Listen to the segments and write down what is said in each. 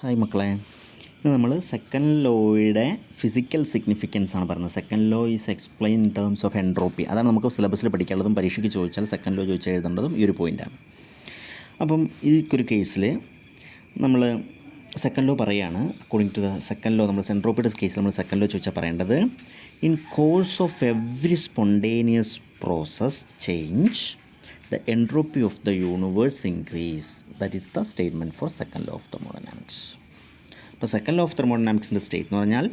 Hi മക്കളെ, ഇന്ന് നമ്മൾ സെക്കൻഡ് ലോയുടെ ഫിസിക്കൽ സിഗ്നിഫിക്കൻസ് ആണ് പറയുന്നത്. Second law is explain in terms of entropy. അതാണ് നമുക്ക് സിലബസിൽ പഠിക്കാനുള്ളതും പരീക്ഷയ്ക്ക് ചോദിച്ചാൽ സെക്കൻഡ് ലോ ചോദിച്ചാൽ എഴുതേണ്ടതും ഈ ഒരു പോയിൻ്റാണ്. അപ്പം ഒരു കേസിൽ നമ്മൾ സെക്കൻഡ് ലോ പറയുകയാണ്. According to the second law നമ്മൾ എൻട്രോപ്പിയുടെ കേസിൽ നമ്മൾ സെക്കൻഡ് ലോ ചോദിച്ചാൽ പറയേണ്ടത് in course of every spontaneous process change the entropy of the universe increase. That is the statement for second law of thermodynamics. അപ്പോൾ second law of തെർമോഡൈനാമിക്സിൻ്റെ state എന്ന് പറഞ്ഞാൽ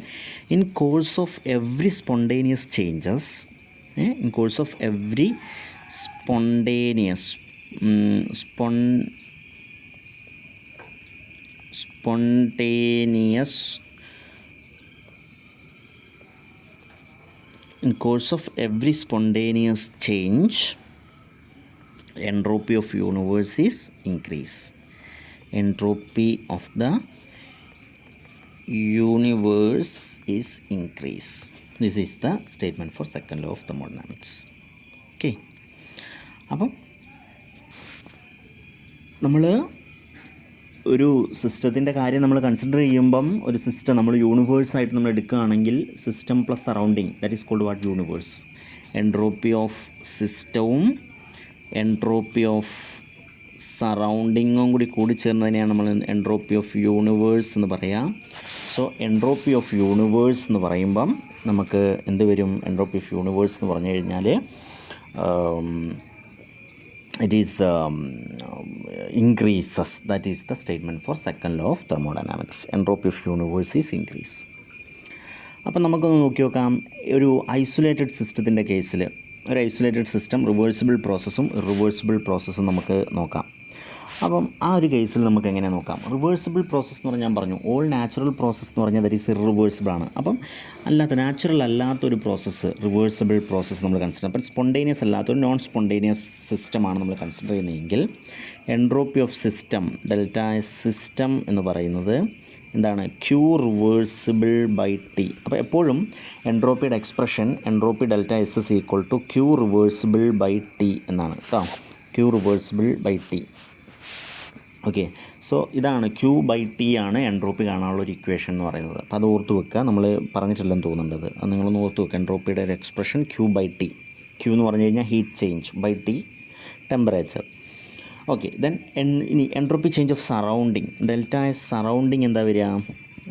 in course of every spontaneous changes in course of every spontaneous in course of every spontaneous change entropy of universe is increase. Entropy of the universe is increase. This is the statement for second law of thermodynamics. Okay. അപ്പം നമ്മൾ ഒരു സിസ്റ്റത്തിൻ്റെ കാര്യം നമ്മൾ consider ചെയ്യുമ്പം ഒരു system നമ്മൾ യൂണിവേഴ്സായിട്ട് നമ്മൾ എടുക്കുകയാണെങ്കിൽ system plus surrounding, that is called what universe. Entropy of സിസ്റ്റവും എൻട്രോപ്പി ഓഫ് സറൗണ്ടിങ്ങും കൂടി ചേർന്നതിനെയാണ് നമ്മൾ എൻട്രോപ്പി ഓഫ് യൂണിവേഴ്സ് എന്ന് പറയാം. സോ എൻട്രോപ്പി ഓഫ് യൂണിവേഴ്സ് എന്ന് പറയുമ്പം നമുക്ക് എന്ത് വരും? എൻട്രോപ്പി ഓഫ് യൂണിവേഴ്സ് എന്ന് പറഞ്ഞു കഴിഞ്ഞാൽ it is increases. That is the statement for second law of thermodynamics. Entropy of universe is increase. അപ്പം നമുക്കൊന്ന് നോക്കി നോക്കാം. ഒരു ഐസൊലേറ്റഡ് സിസ്റ്റത്തിൻ്റെ കേസിൽ ഒരു ഐസൊലേറ്റഡ് സിസ്റ്റം റിവേഴ്സിബിൾ പ്രോസസ്സും ഇറിവേഴ്സിബിൾ പ്രോസസ്സും നമുക്ക് നോക്കാം. അപ്പം ആ ഒരു കേസിൽ നമുക്ക് എങ്ങനെ നോക്കാം? റിവേഴ്സിബിൾ പ്രോസസ്സ് എന്ന് പറഞ്ഞാൽ ഞാൻ പറഞ്ഞു ഓൾ നാച്ചുറൽ പ്രോസസ്സ് എന്ന് പറഞ്ഞാൽ ദറ്റ് ഈസ് ഇറിവേഴ്സിബിൾ ആണ്. അപ്പം നാച്ചുറൽ അല്ലാത്തൊരു പ്രോസസ്സ് റിവേഴ്സിബിൾ പ്രോസസ്സ് നമ്മൾ കൺസിഡർ. അപ്പം സ്പോണ്ടേനിയസ് അല്ലാത്തൊരു നോൺ സ്പോണ്ടേനിയസ് സിസ്റ്റമാണ് നമ്മൾ കൺസിഡർ ചെയ്യുന്നതെങ്കിൽ entropy of system delta S system എന്ന് പറയുന്നത് എന്താണ്? Q reversible by T. അപ്പോൾ എപ്പോഴും എൻട്രോപ്പിയുടെ expression entropy delta S is equal to Q reversible by T എന്നാണ് കേട്ടോ. Q reversible by T. Okay, so ഇതാണ് ക്യൂ ബൈ ടി ആണ് എൻട്രോപ്പി കാണാനുള്ള ഒരു ഇക്വേഷൻ എന്ന് പറയുന്നത്. അപ്പോൾ അത് ഓർത്ത് വെക്കുക. നമ്മൾ പറഞ്ഞിട്ടില്ലെന്ന് തോന്നുന്നുണ്ട്. അത് നിങ്ങളൊന്ന് ഓർത്ത് വെക്കുക. എൻട്രോപ്പിയുടെ ഒരു expression Q by T. Q എന്ന് പറഞ്ഞു കഴിഞ്ഞാൽ heat change, by T temperature. Okay, then ഇനി entropy change of surrounding delta S surrounding എന്താ വരിക?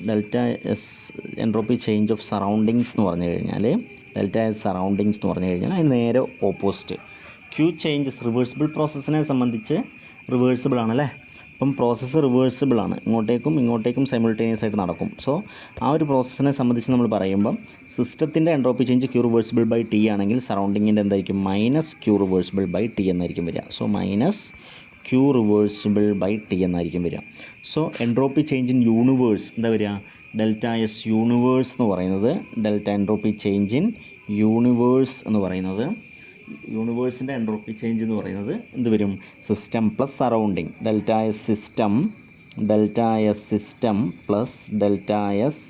Delta S entropy change of surroundings എന്ന് പറഞ്ഞു കഴിഞ്ഞാൽ ഡെൽറ്റ എസ് സറൗണ്ടിങ്സ് എന്ന് പറഞ്ഞു കഴിഞ്ഞാൽ അതിന് നേരെ ഓപ്പോസിറ്റ്. ക്യൂ ചേഞ്ചസ് റിവേഴ്സിബിൾ പ്രോസസ്സിനെ സംബന്ധിച്ച് റിവേഴ്സിബിൾ ആണല്ലേ. അപ്പം പ്രോസസ്സ് റിവേഴ്സിബിൾ ആണ്, ഇങ്ങോട്ടേക്കും സൈമിൾട്ടേനിയസ് ആയിട്ട് നടക്കും. സോ ആ ഒരു പ്രോസസ്സിനെ സംബന്ധിച്ച് നമ്മൾ പറയുമ്പം സിസ്റ്റത്തിൻ്റെ entropy change Q reversible by T ആണെങ്കിൽ സറൗണ്ടിങ്ങിൻ്റെ എന്തായിരിക്കും? Minus Q reversible by T എന്നായിരിക്കും വരിക. So minus Q reversible by T എന്നായിരിക്കും വരിക. So entropy change in universe എന്താ വരിക? ഡെൽറ്റ എസ് യൂണിവേഴ്സ് എന്ന് പറയുന്നത് delta entropy change in universe എന്ന് പറയുന്നത് യൂണിവേഴ്സിൻ്റെ എൻട്രോപ്പി ചേഞ്ച് എന്ന് പറയുന്നത് എന്ത് വരും? System plus surrounding delta S system plus delta S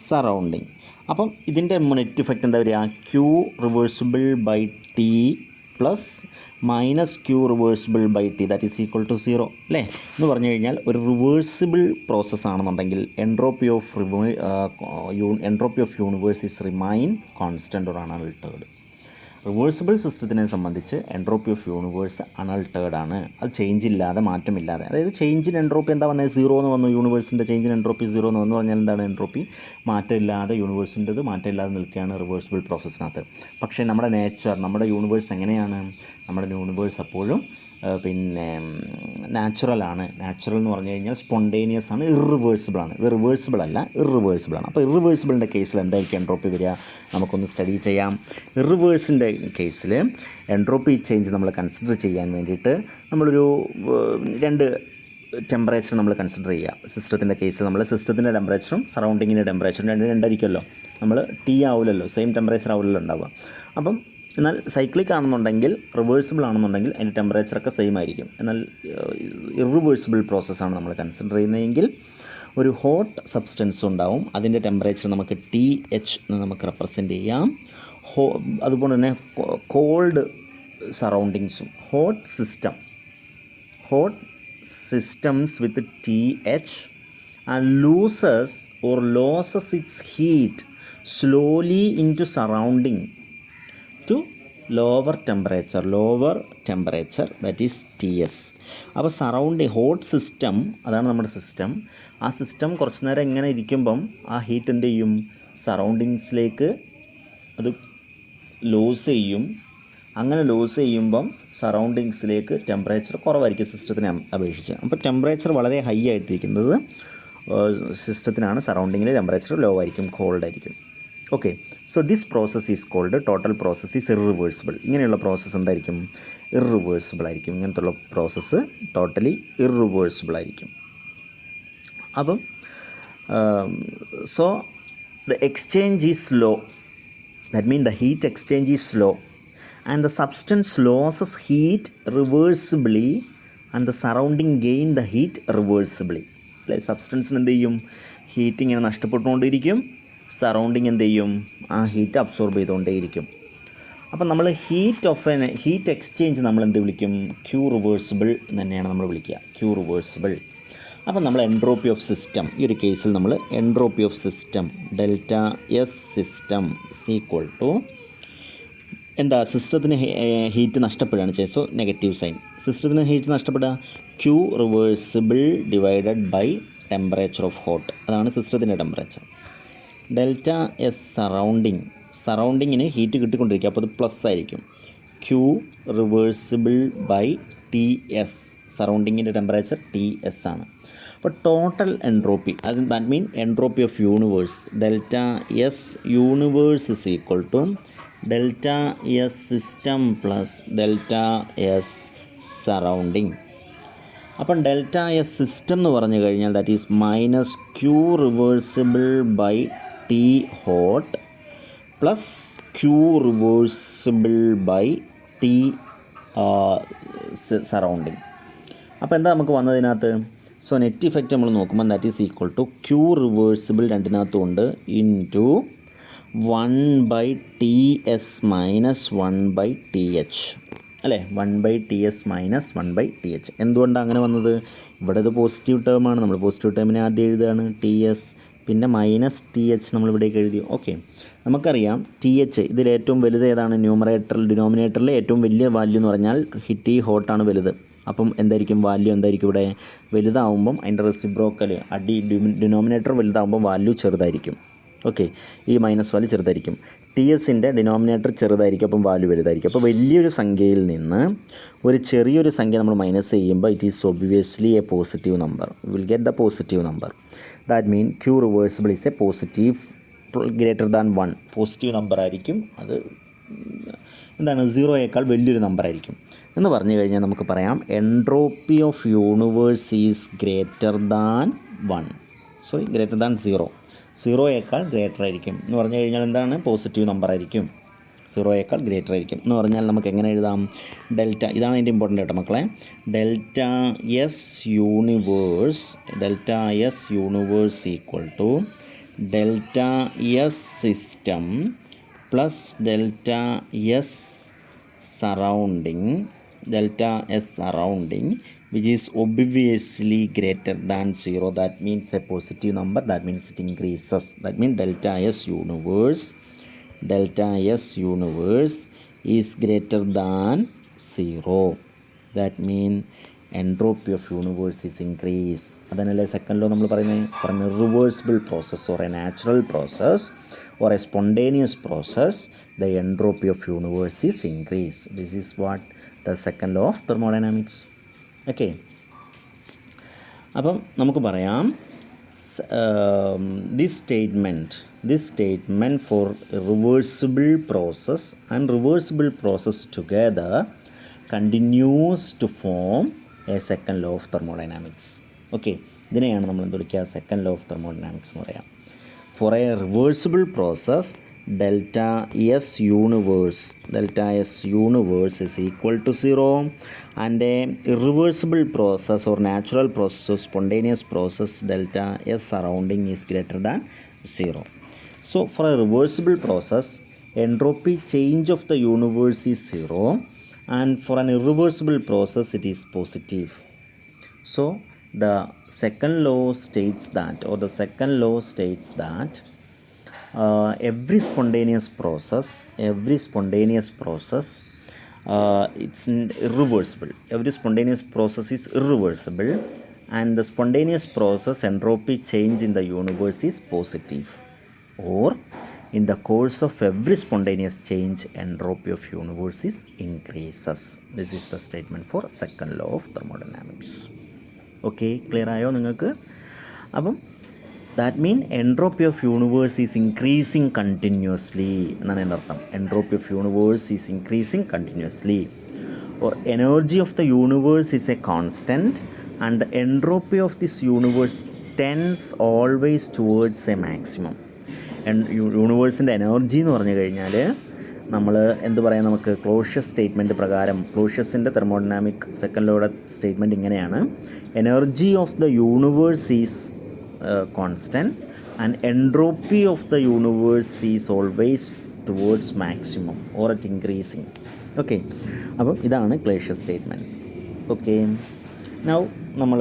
surrounding. അപ്പം ഇതിൻ്റെ നെറ്റ് ഇഫക്റ്റ് എന്താ വരിക? Q reversible by T plus minus Q reversible by T that is equal to 0 അല്ലേ? എന്ന് പറഞ്ഞു കഴിഞ്ഞാൽ ഒരു റിവേഴ്സിബിൾ പ്രോസസ്സ് ആണെന്നുണ്ടെങ്കിൽ entropy of universe is remain constant or unaltered. Reversible സിസ്റ്റത്തിനെ സംബന്ധിച്ച് എൻട്രോപ്പി ഓഫ് യൂണിവേഴ്സ് അൺഅൾട്ടേർഡ് ആണ്. അത് ചേഞ്ച് ഇല്ലാതെ, മാറ്റമില്ലാതെ. അതായത് ചേഞ്ചിൻ എൻട്രോപ്പി എന്താ വന്നത്? 0 എന്ന് വന്നു. യൂണിവേഴ്സിൻ്റെ ചേഞ്ചിൻ എൻട്രോപ്പി 0 എന്ന് വന്നു പറഞ്ഞാൽ എന്താണ്? എൻട്രോപ്പി മാറ്റമില്ലാതെ, യൂണിവേഴ്സിൻ്റെത് മാറ്റമില്ലാതെ നിൽക്കുകയാണ് റിവേഴ്സിബിൾ പ്രോസസ്സിനകത്ത്. പക്ഷേ നമ്മുടെ യൂണിവേഴ്സ് എങ്ങനെയാണ്? നമ്മുടെ യൂണിവേഴ്സ് അപ്പോഴും നാച്ചുറലാണ്. നാച്ചുറൽ എന്ന് പറഞ്ഞു കഴിഞ്ഞാൽ സ്പോണ്ടേനിയസ് ആണ്, ഇറിവേഴ്സിബിളാണ്. ഇത് റിവേഴ്സിബിൾ അല്ല, ഇറിവേഴ്സിബിളാണ്. അപ്പോൾ ഇറിവേഴ്സിബിളിൻ്റെ കേസിൽ എന്തായിരിക്കും എൻട്രോപ്പി വരിക? നമുക്കൊന്ന് സ്റ്റഡി ചെയ്യാം. ഇറിവേഴ്സിൻ്റെ കേസിൽ എൻട്രോപ്പി ചേഞ്ച് നമ്മൾ കൺസിഡർ ചെയ്യാൻ വേണ്ടിയിട്ട് നമ്മളൊരു 2 ടെമ്പറേച്ചർ നമ്മൾ കൺസിഡർ ചെയ്യുക. സിസ്റ്റത്തിൻ്റെ കേസിൽ നമ്മൾ സിസ്റ്റത്തിൻ്റെ ടെമ്പറേച്ചറും സറൗണ്ടിങ്ങിൻ്റെ ടെമ്പറേച്ചറും രണ്ടായിരിക്കുമല്ലോ. നമ്മൾ ടി ആവില്ലല്ലോ, സെയിം ടെമ്പറേച്ചർ ആവില്ലല്ലോ ഉണ്ടാവുക. അപ്പം എന്നാൽ സൈക്ലിക് ആണെന്നുണ്ടെങ്കിൽ, റിവേഴ്സിബിൾ ആണെന്നുണ്ടെങ്കിൽ അതിൻ്റെ ടെമ്പറേച്ചറൊക്കെ സെയിം ആയിരിക്കും. എന്നാൽ ഇറിവേഴ്സിബിൾ പ്രോസസ്സാണ് നമ്മൾ കൺസിഡർ ചെയ്യുന്നതെങ്കിൽ ഒരു ഹോട്ട് സബ്സ്റ്റൻസ് ഉണ്ടാവും. അതിൻ്റെ ടെമ്പറേച്ചർ നമുക്ക് TH എന്ന് നമുക്ക് റെപ്രസെൻ്റ് ചെയ്യാം. അതുപോലെ തന്നെ called സറൗണ്ടിങ്സും hot systems with TH and loses its heat slowly into surrounding to lower temperature that is TS. അപ്പോൾ സറൗണ്ടിങ് ഹോട്ട് സിസ്റ്റം, അതാണ് നമ്മുടെ സിസ്റ്റം. ആ സിസ്റ്റം കുറച്ച് നേരം ഇങ്ങനെ ഇരിക്കുമ്പം ആ ഹീറ്റ് എന്ത് ചെയ്യും, സറൗണ്ടിങ്സിലേക്ക് അത് ലോസ് ചെയ്യും. അങ്ങനെ ലോസ് ചെയ്യുമ്പം സറൗണ്ടിങ്സിലേക്ക് ടെമ്പറേച്ചർ കുറവായിരിക്കും സിസ്റ്റത്തിനെ അപേക്ഷിച്ച്. അപ്പോൾ ടെമ്പറേച്ചർ വളരെ ഹൈ ആയിട്ടിരിക്കുന്നത് സിസ്റ്റത്തിനാണ്, സറൗണ്ടിങ്ങിൽ ടെമ്പറേച്ചർ ലോ ആയിരിക്കും, കോൾഡ് ആയിരിക്കും. Okay, so this process is called total process is irreversible. ഇങ്ങനെയുള്ള പ്രോസസ്സ് എന്തായിരിക്കും, ഇറിവേഴ്സിബിൾ ആയിരിക്കും. ഇങ്ങനത്തുള്ള പ്രോസസ്സ് ടോട്ടലി ഇറിവേഴ്സിബിൾ ആയിരിക്കും. അപ്പം so the exchange is slow, that mean the heat exchange is slow and the substance loses heat reversibly and the surrounding gain the heat reversibly. അല്ലെ, സബ്സ്റ്റൻസിന് എന്ത് ചെയ്യും, heat ഇങ്ങനെ നഷ്ടപ്പെട്ടുകൊണ്ടിരിക്കും, surrounding എന്ത് ചെയ്യും, ആ ഹീറ്റ് അബ്സോർബ് ചെയ്തുകൊണ്ടേയിരിക്കും. അപ്പം നമ്മൾ ഹീറ്റ് എക്സ്ചേഞ്ച് നമ്മൾ എന്ത് വിളിക്കും, ക്യൂ റിവേഴ്സിബിൾ തന്നെയാണ് നമ്മൾ വിളിക്കുക, ക്യൂ റിവേഴ്സിബിൾ. അപ്പം നമ്മൾ എൻട്രോപ്പി ഓഫ് സിസ്റ്റം, ഈ ഒരു കേസിൽ നമ്മൾ entropy of system delta S system equal to എന്താ, സിസ്റ്റത്തിന് ഹീറ്റ് നഷ്ടപ്പെടുകയാണ് ചെയ്യുക. സോ നെഗറ്റീവ് സൈൻ, സിസ്റ്റത്തിന് ഹീറ്റ് നഷ്ടപ്പെടുക, Q reversible divided by temperature of hot, അതാണ് സിസ്റ്റത്തിൻ്റെ ടെമ്പറേച്ചർ. ഡെൽറ്റ എസ് സറൗണ്ടിങ്ങിന് ഹീറ്റ് കിട്ടിക്കൊണ്ടിരിക്കുക, അപ്പോൾ അത് പ്ലസ് ആയിരിക്കും. Q reversible by T S, സറൗണ്ടിങ്ങിൻ്റെ ടെമ്പറേച്ചർ ടി എസ് ആണ്. അപ്പോൾ ടോട്ടൽ എൻട്രോപ്പി, അത് that mean entropy of universe, delta S universe is equal to delta S system plus delta S surrounding. അപ്പം ഡെൽറ്റ എസ് സിസ്റ്റം എന്ന് പറഞ്ഞു കഴിഞ്ഞാൽ that is minus Q reversible by T hot plus Q reversible by T surrounding. അപ്പോൾ എന്താ നമുക്ക് വന്നതിനകത്ത്, so net effect നമ്മൾ നോക്കുമ്പോൾ that is equal to Q reversible രണ്ടിനകത്തും ഉണ്ട് in to 1/TS minus 1/TH അല്ലേ, 1/TS മൈനസ് 1/TH. എന്തുകൊണ്ടാണ് അങ്ങനെ വന്നത്, ഇവിടെ ഇത് പോസിറ്റീവ് ടേമാണ്, നമ്മൾ പോസിറ്റീവ് ടേമിനെ ആദ്യം എഴുതുകയാണ് TS, പിന്നെ മൈനസ് TH നമ്മളിവിടേക്ക് എഴുതി. ഓക്കെ, നമുക്കറിയാം TH ഇതിൽ ഏറ്റവും വലുത് ഏതാണ്, ഡിനോമിനേറ്ററിൽ ഏറ്റവും വലിയ വാല്യൂ എന്ന് പറഞ്ഞാൽ ടി ഹോട്ടാണ് വലുത്. അപ്പം എന്തായിരിക്കും വാല്യൂ, എന്തായിരിക്കും ഇവിടെ വലുതാവുമ്പം അതിൻ്റെ റെസിപ്രോക്കൽ ഡിനോമിനേറ്റർ വലുതാവുമ്പം വാല്യൂ ചെറുതായിരിക്കും. ഓക്കെ, ഈ മൈനസ് വാല്യൂ ചെറുതായിരിക്കും, ടി എസിൻ്റെ ഡിനോമിനേറ്റർ ചെറുതായിരിക്കും, അപ്പം വാല്യൂ വലുതായിരിക്കും. അപ്പോൾ വലിയൊരു സംഖ്യയിൽ നിന്ന് ഒരു ചെറിയൊരു സംഖ്യ നമ്മൾ മൈനസ് ചെയ്യുമ്പോൾ it is obviously a positive number, will get the positive number. That mean Q reversible is a positive greater than 1, positive number ആയിരിക്കും. അത് എന്താണ്, സീറോയേക്കാൾ വലിയൊരു നമ്പർ ആയിരിക്കും എന്ന് പറഞ്ഞു കഴിഞ്ഞാൽ നമുക്ക് പറയാം entropy of universe is greater than 1, sorry greater than 0, സീറോയേക്കാൾ ഗ്രേറ്റർ ആയിരിക്കും എന്ന് പറഞ്ഞു കഴിഞ്ഞാൽ എന്താണ്, പോസിറ്റീവ് നമ്പർ ആയിരിക്കും, സീറോയേക്കാൾ ഗ്രേറ്റർ ആയിരിക്കും എന്ന് പറഞ്ഞാൽ നമുക്ക് എങ്ങനെ എഴുതാം, ഡെൽറ്റ, ഇതാണ് അതിൻ്റെ ഇമ്പോർട്ടൻ്റ് കേട്ടോ മക്കളെ, delta S universe equal to delta S system plus delta S surrounding which is obviously greater than 0. That means a positive number, that means it increases. That means delta S universe is greater than 0. That means entropy of universe is increase. അതാണല്ലേ second law നമ്മൾ പറയുന്നത്, for an irreversible process or a natural process or a spontaneous process, the entropy of universe is increase. This is what the second law of thermodynamics. Okay, അപ്പം നമുക്ക് പറയാം this statement for reversible process and reversible process together continues to form a second law of thermodynamics. Okay, ഇതിനെയാണ് നമ്മൾ എന്ത് വിളിക്കുക, second law of thermodynamics എന്ന് പറയാം. For a reversible process delta S universe is equal to 0 and a irreversible process or natural process or spontaneous process delta S surrounding is greater than 0. So for a reversible process, entropy change of the universe is 0 and for an irreversible process it is positive. So the second law states that, every spontaneous process, it's irreversible. Every spontaneous process is irreversible, and the spontaneous process entropy change in the universe is positive, or in the course of every spontaneous change entropy of universe is increases. This is the statement for second law of thermodynamics. Okay, clear ആയോ നിങ്ങൾക്ക്? അപ്പം that mean entropy of universe is increasing continuously എന്നാണ് എൻ്റെ അർത്ഥം. Entropy of universe is increasing continuously, or energy of the universe is a constant and the entropy of this universe tends always towards a maximum. യൂണിവേഴ്സിൻ്റെ energy എന്ന് പറഞ്ഞു കഴിഞ്ഞാൽ നമ്മൾ എന്ത് പറയാം, നമുക്ക് ക്ലോഷ്യസ് സ്റ്റേറ്റ്മെൻറ്റ് പ്രകാരം, ക്ലോഷ്യസിൻ്റെ തെർമോഡൈനാമിക് സെക്കൻഡ് ലോയുടെ സ്റ്റേറ്റ്മെൻറ്റ് ഇങ്ങനെയാണ്: energy of the universe is constant and entropy of the universe is always towards maximum or at increasing. Okay, അപ്പം ഇതാണ് ക്ലോഷ്യസ് സ്റ്റേറ്റ്മെൻറ്റ്. ഓക്കെ, നൗ നമ്മൾ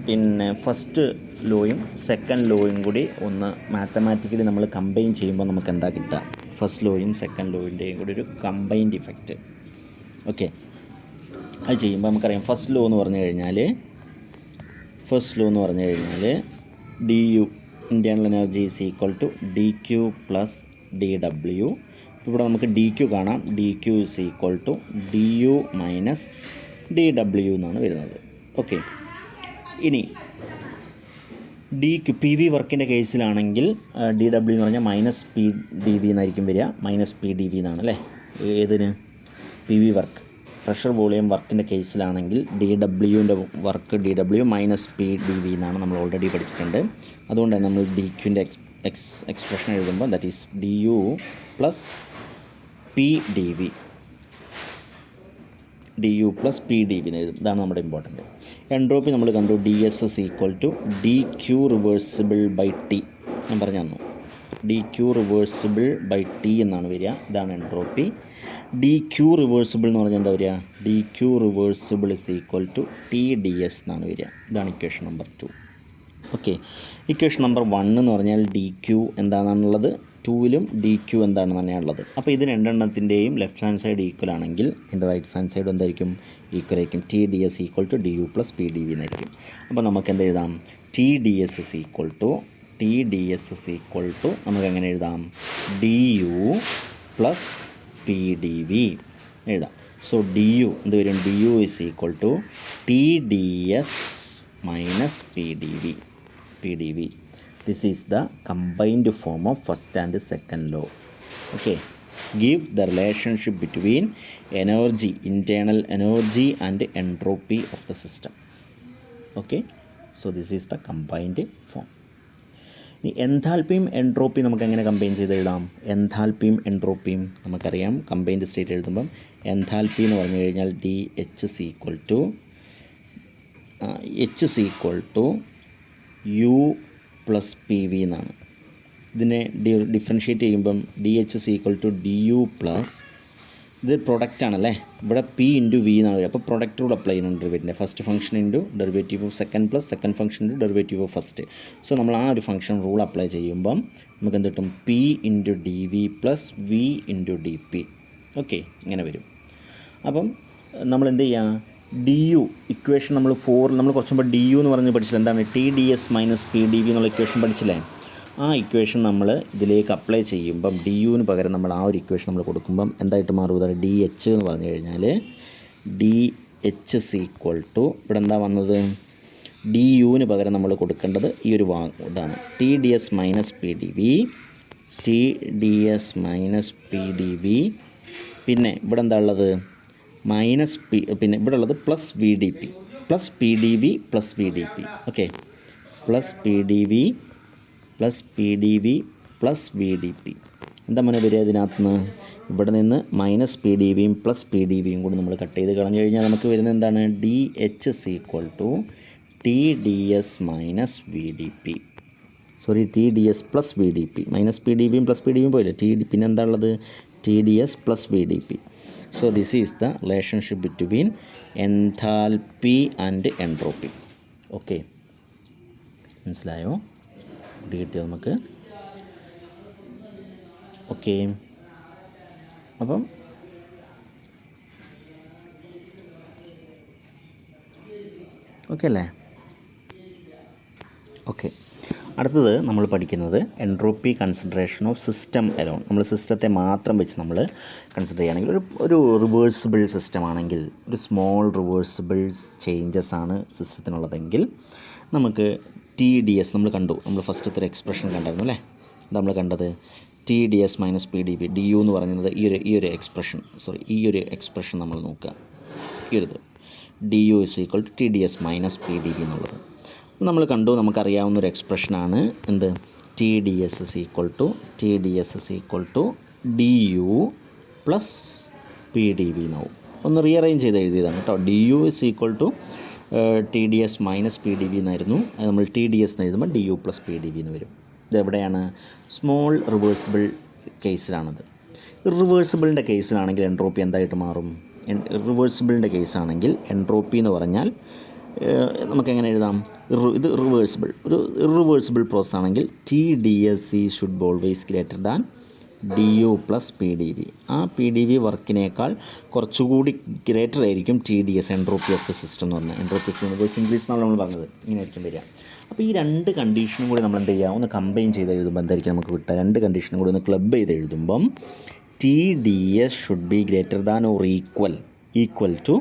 പിന്നെ ഫസ്റ്റ് ലോയും സെക്കൻഡ് ലോയും കൂടി ഒന്ന് മാത്തമാറ്റിക്കലി നമ്മൾ combine ചെയ്യുമ്പോൾ നമുക്ക് എന്താ കിട്ടുക? ഫസ്റ്റ് ലോയും സെക്കൻഡ് ലോയിൻ്റെയും കൂടി ഒരു കമ്പൈൻഡ് ഇഫക്റ്റ്. ഓക്കെ, അത് ചെയ്യുമ്പോൾ നമുക്കറിയാം ഫസ്റ്റ് ലോ എന്ന് പറഞ്ഞു കഴിഞ്ഞാൽ D U internal energy is equal to D Q plus D W. ഇവിടെ നമുക്ക് ഡി ക്യു കാണാം, D Q is equal to D U minus D W എന്നാണ് വരുന്നത്. ഓക്കെ, ഇനി ഡി ക്യു പി വി വർക്കിൻ്റെ കേസിലാണെങ്കിൽ ഡി ഡബ്ല്യു എന്ന് പറഞ്ഞാൽ മൈനസ് പി ഡി വി എന്നായിരിക്കും വരിക. മൈനസ് പി ഡി വി എന്നാണ് അല്ലേ ഏതിന്? P V work. Pressure volume വർക്കിൻ്റെ കേസിലാണെങ്കിൽ ഡി ഡബ്ല്യുവിൻ്റെ work D W minus P D V എന്നാണ് നമ്മൾ ഓൾറെഡി പഠിച്ചിട്ടുണ്ട്. അതുകൊണ്ട് തന്നെ നമ്മൾ ഡി ക്യുവിൻ്റെ എക്സ്പ്രഷൻ എഴുതുമ്പോൾ that is D U plus P D V, D U plus P D V എന്ന് എഴുതും. ഇതാണ് നമ്മുടെ ഇമ്പോർട്ടൻറ്റ്. എൻട്രോപ്പി നമ്മൾ കണ്ടു, D S S equal to D Q reversible by T. ഞാൻ പറഞ്ഞു തന്നു, D Q reversible by T എന്നാണ് വരിക. ഇതാണ് എൻട്രോപ്പി. ഡി ക്യു റിവേഴ്സിബിൾ എന്ന് പറഞ്ഞാൽ എന്താ വരിക? D Q reversible is equal to T D S എന്നാണ് വരിക. ഇതാണ് equation number 2. Okay, equation number 1 എന്ന് പറഞ്ഞാൽ ഡി ക്യു എന്താണെന്നുള്ളത്, 2ലും ഡി ക്യു എന്താണെന്ന് തന്നെയാണുള്ളത്. അപ്പോൾ ഇത് രണ്ടെണ്ണത്തിൻ്റെയും ലെഫ്റ്റ് ഹാൻഡ് സൈഡ് ഈക്വൽ ആണെങ്കിൽ എൻ്റെ റൈറ്റ് ഹാൻഡ് സൈഡ് എന്തായിരിക്കും? ഈക്വൽ ആയിരിക്കും. T D S equal to D U plus P D V എന്നായിരിക്കും. അപ്പോൾ നമുക്ക് എന്ത് എഴുതാം? T D S is equal to നമുക്ക് എങ്ങനെ എഴുതാം? D U plus P D V എഴുതാം. സോ ഡി യു എന്ത് വരും? D U is equal to T D S minus P D V. This is the combined form of first and second law. Okay, give the relationship between energy, internal energy and entropy of the system. Okay, so this is the combined form. ഇനി എൻതാൽപ്പിയും എൻട്രോപ്പിയും നമുക്ക് എങ്ങനെ combine ചെയ്ത് എഴുതാം? എൻതാൽപ്പിയും എൻട്രോപ്പിയും നമുക്കറിയാം. Combined state എഴുതുമ്പം enthalpy എന്ന് പറഞ്ഞു കഴിഞ്ഞാൽ D H is equal to U plus P V എന്നാണ്. ഇതിനെ ഡിഫറൻഷ്യേറ്റ് ചെയ്യുമ്പം D H is equal to D U plus, ഇത് പ്രൊഡക്റ്റാണല്ലേ, ഇവിടെ പി ഇൻറ്റു വി എന്നാണ് വരിക. അപ്പോൾ പ്രൊഡക്റ്റ് റൂൾ അപ്ലൈ ചെയ്യുന്നുണ്ട് ഡെറിവേറ്റീവിൻ്റെ. First function into derivative of second plus second function into derivative of first. So നമ്മൾ ആ ഒരു ഫംഗ്ഷൻ റൂൾ അപ്ലൈ ചെയ്യുമ്പം നമുക്ക് എന്ത് കിട്ടും? P into D V plus V into D P. Okay, ഇങ്ങനെ വരും. അപ്പം നമ്മൾ എന്ത് ചെയ്യുക? ഡി യു ഇക്വേഷൻ നമ്മൾ 4 നമ്മൾ കുറച്ച് മുമ്പ് ഡി യു എന്ന് പറഞ്ഞ് പഠിച്ചില്ല. എന്താണ്? T D S minus P D V എന്നുള്ള ഇക്വേഷൻ പഠിച്ചില്ലേ? ആ ഇക്വേഷൻ നമ്മൾ ഇതിലേക്ക് അപ്ലൈ ചെയ്യുമ്പം ഡി യുവിന് പകരം നമ്മൾ ആ ഒരു ഇക്വേഷൻ നമ്മൾ കൊടുക്കുമ്പം എന്തായിട്ട് മാറും? ഡി എച്ച് എന്ന് പറഞ്ഞു കഴിഞ്ഞാൽ D H is equal to, ഇവിടെ എന്താ വന്നത്? ഡി യുവിന് പകരം നമ്മൾ കൊടുക്കേണ്ടത് ഈ ഒരു ഇതാണ്, T D S minus P D V. പിന്നെ ഇവിടെ എന്താ ഉള്ളത്? മൈനസ് പി, പിന്നെ ഇവിടെ ഉള്ളത് plus V D P, plus P D V plus V D P. Okay, plus P D V plus V D P. എന്താ മോനെ വരിക ഇതിനകത്ത് നിന്ന്? ഇവിടെ നിന്ന് മൈനസ് പി ഡി വിയും പ്ലസ് പി ഡി വിയും കൂടി നമ്മൾ കട്ട് ചെയ്ത് കളഞ്ഞു കഴിഞ്ഞാൽ നമുക്ക് വരുന്നത് എന്താണ്? D H is equal to T D S minus V D P, sorry T D S plus V D P. Minus P D വിയും പ്ലസ് പി ഡി വിയും പോയില്ലേ, പിന്നെ എന്താ ഉള്ളത്? T D S plus V D P. So this is the relationship between enthalpy and entropy. Okay, മനസ്സിലായോ? കിട്ടിയോ നമുക്ക്? Okay, അപ്പം ഓക്കെ അല്ലേ? ഓക്കെ, അടുത്തത് നമ്മൾ പഠിക്കുന്നത് entropy consideration of system alone. നമ്മൾ സിസ്റ്റത്തെ മാത്രം വെച്ച് നമ്മൾ കൺസിഡർ ചെയ്യുകയാണെങ്കിൽ ഒരു റിവേഴ്സിബിൾ സിസ്റ്റം ആണെങ്കിൽ, ഒരു സ്മോൾ റിവേഴ്സിബിൾ ചേഞ്ചസ് ആണ് സിസ്റ്റത്തിനുള്ളതെങ്കിൽ നമുക്ക് TDS നമ്മൾ കണ്ടു. നമ്മൾ ഫസ്റ്റത്തെ ഒരു എക്സ്പ്രഷൻ കണ്ടായിരുന്നു അല്ലേ? നമ്മൾ കണ്ടത് TDS മൈനസ് PdV DU എന്ന് പറയുന്നത് ഈ ഒരു എക്സ്പ്രഷൻ നമ്മൾ നോക്കുക. ഈ ഒരു DU is equal to TDS minus PdV എന്നുള്ളത് നമ്മൾ കണ്ടു. നമുക്കറിയാവുന്നൊരു എക്സ്പ്രഷനാണ് എന്ത്? TDS is equal to DU plus PdV എന്നാവും. ഒന്ന് റീഅറേഞ്ച് ചെയ്ത് എഴുതിയതാണ് കേട്ടോ. DU is equal to TDS minus PdV എന്നായിരുന്നു. നമ്മൾ TDS എന്ന് എഴുതുമ്പോൾ DU പ്ലസ് PdV എന്ന് വരും. ഇതെവിടെയാണ്? സ്മോൾ റിവേഴ്സിബിൾ കേസിലാണത്. ഇറിവേഴ്സിബിളിൻ്റെ കേസിലാണെങ്കിൽ എൻട്രോപ്പി എന്തായിട്ട് മാറും? ഇറിവേഴ്സിബിളിൻ്റെ കേസാണെങ്കിൽ എൻട്രോപ്പി എന്ന് പറഞ്ഞാൽ നമുക്കെങ്ങനെ എഴുതാം? ഇത് ഒരു ഇറിവേഴ്സിബിൾ പ്രോസസ് ആണെങ്കിൽ TDS should always greater than DU plus PdV. ആ PdV വർക്കിനേക്കാൾ കുറച്ചുകൂടി ഗ്രേറ്റർ ആയിരിക്കും TDS, entropy of the system എന്ന് പറഞ്ഞാൽ. എൻട്രോപ്പി ഓഫ് യൂണിവേഴ്സ് ഇംഗ്ലീഷ് എന്നാണ് നമ്മൾ പറഞ്ഞത്. ഇങ്ങനെ ആയിരിക്കും വരിക. അപ്പോൾ ഈ രണ്ട് കണ്ടീഷനും കൂടി നമ്മൾ എന്ത് ചെയ്യുക? ഒന്ന് കമ്പൈൻ ചെയ്ത് എഴുതുമ്പോൾ എന്തായിരിക്കും നമുക്ക് കിട്ടുക? രണ്ട് കണ്ടീഷനും കൂടി ഒന്ന് ക്ലബ് ചെയ്ത് എഴുതുമ്പം TDS should be greater than or equal to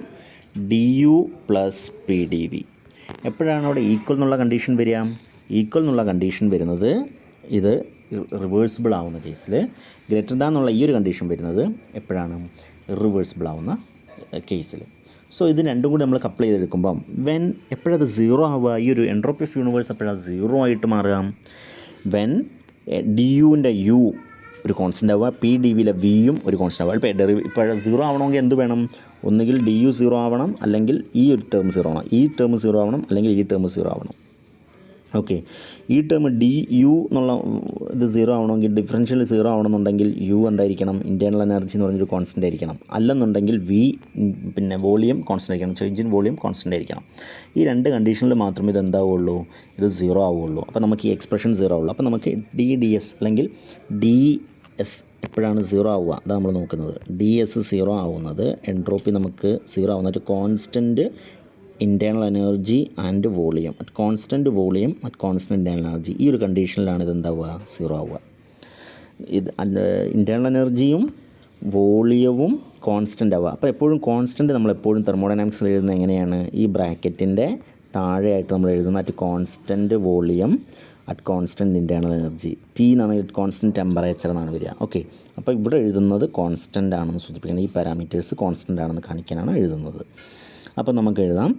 DU plus PdV. എപ്പോഴാണ് അവിടെ ഈക്വൽ എന്നുള്ള കണ്ടീഷൻ വരിക? ഈക്വൽ എന്നുള്ള കണ്ടീഷൻ വരുന്നത് ഇത് റിവേഴ്സിബിൾ ആവുന്ന കേസിൽ. ഗ്രേറ്റർ ദാൻ എന്നുള്ള ഈ ഒരു കണ്ടീഷൻ വരുന്നത് എപ്പോഴാണ്? റിവേഴ്സിബിൾ ആവുന്ന കേസിൽ. സോ ഇത് രണ്ടും കൂടി നമ്മൾ കപ്പിൾ ചെയ്തെടുക്കുമ്പം എപ്പോഴത് സീറോ ആവുക? ഈ ഒരു എൻട്രോപ്പി ഓഫ് യൂണിവേഴ്സ് എപ്പോഴാണ് സീറോ ആയിട്ട് മാറുക? DUവിൻ്റെ U ഒരു കോൺസ്റ്റൻ്റ് ആവുക, PdVയിലെ Vയും ഒരു കോൺസ്റ്റൻ്റ് ആവുക. ഇപ്പോൾ സീറോ ആവണമെങ്കിൽ എന്ത് വേണം? ഒന്നുകിൽ DU സീറോ ആവണം, അല്ലെങ്കിൽ ഈ ഒരു ടേം സീറോ ആവണം. ഈ ടേം സീറോ ആവണം, അല്ലെങ്കിൽ ഈ ടേം സീറോ ആവണം. ഓക്കെ, ഈ ടേം DU എന്നുള്ള ഇത് സീറോ ആവണമെങ്കിൽ, ഡിഫറൻഷ്യൽ സീറോ ആവണമെന്നുണ്ടെങ്കിൽ U എന്തായിരിക്കണം? ഇൻറ്റേർണൽ എനർജി എന്ന് പറഞ്ഞൊരു കോൺസ്റ്റൻ്റ് ആയിരിക്കണം. അല്ലെന്നുണ്ടെങ്കിൽ പിന്നെ വോളിയം കോൺസ്റ്റൻ്റ് ആയിരിക്കണം. ചേഞ്ച് ഇൻ വോളിയം കോൺസ്റ്റൻ്റ് ആയിരിക്കണം. ഈ രണ്ട് കണ്ടീഷനിൽ മാത്രമേ ഇത് എന്താവുള്ളൂ? ഇത് സീറോ ആവുള്ളൂ. അപ്പോൾ നമുക്ക് ഈ എക്സ്പ്രഷൻ സീറോ ആവുള്ളൂ. അപ്പോൾ നമുക്ക് TDS അല്ലെങ്കിൽ DS എപ്പോഴാണ് സീറോ ആവുക? അതാണ് നമ്മൾ നോക്കുന്നത്. DS സീറോ ആവുന്നത്, എൻട്രോപ്പി നമുക്ക് സീറോ ആവുന്നത് constant internal energy and volume, at constant volume at constant internal energy. ഈ ഒരു കണ്ടീഷനിലാണ് ഇതെന്താവുക? സീറോ ആവുക. ഇത് ഇൻറ്റേർണൽ എനർജിയും വോളിയവും കോൺസ്റ്റൻ്റ് ആവുക. അപ്പോൾ എപ്പോഴും കോൺസ്റ്റൻറ്റ് നമ്മളെപ്പോഴും തെർമോഡൈനാമിക്സിൽ എഴുതുന്നത് എങ്ങനെയാണ്? ഈ ബ്രാക്കറ്റിൻ്റെ താഴെയായിട്ട് നമ്മൾ എഴുതുന്ന at constant volume at constant internal energy. T എന്നാണെങ്കിൽ കോൺസ്റ്റൻറ്റ് ടെമ്പറേച്ചർ എന്നാണ് വരിക. ഓക്കെ, അപ്പോൾ ഇവിടെ എഴുതുന്നത് കോൺസ്റ്റൻ്റ് ആണെന്ന് സൂചിപ്പിക്കണം. ഈ പാരാമീറ്റേഴ്സ് കോൺസ്റ്റൻ്റ് ആണെന്ന് കാണിക്കാനാണ് എഴുതുന്നത്. അപ്പോൾ നമുക്ക് എഴുതാം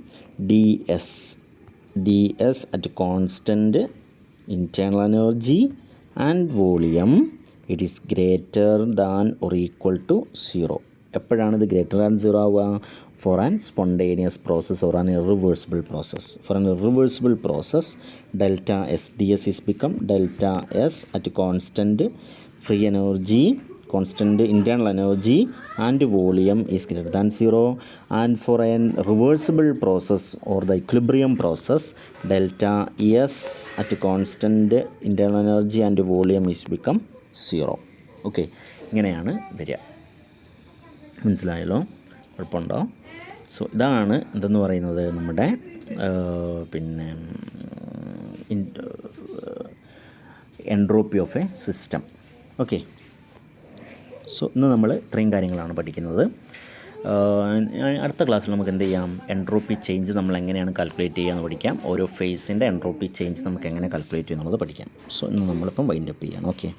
DS at constant internal energy and volume it is greater than or equal to zero. എപ്പോഴാണ് ഇത് ഗ്രേറ്റർ ദാൻ സീറോ ആവുക? for an spontaneous process or an irreversible process. For an irreversible process, delta S ds is become delta S at constant free energy, constant internal energy and volume is greater than zero. And for an reversible process or the equilibrium process, delta S at constant internal energy and volume is become zero. Okay, ഇങ്ങനെയാണ് വരിക. മനസ്സിലായല്ലോ? കുഴപ്പമുണ്ടോ? So ഇതാണ് എന്തെന്ന് പറയുന്നത് നമ്മുടെ പിന്നെ entropy of A system. Okay, so ഇന്ന് നമ്മൾ ഇത്രയും കാര്യങ്ങളാണ് പഠിക്കുന്നത്. അടുത്ത ക്ലാസ്സിൽ നമുക്ക് എന്ത് ചെയ്യാം? എൻട്രോപ്പി ചേഞ്ച് നമ്മൾ എങ്ങനെയാണ് കാൽക്കുലേറ്റ് ചെയ്യുക എന്ന് പഠിക്കാം. ഓരോ ഫേസിൻ്റെ എൻട്രോപ്പി ചേഞ്ച് നമുക്ക് എങ്ങനെ കാൽക്കുലേറ്റ് ചെയ്യുന്നുള്ളത് പഠിക്കാം. സോ ഇന്ന് നമ്മളിപ്പം വൈൻഡ് അപ്പ് ചെയ്യാം. ഓക്കെ.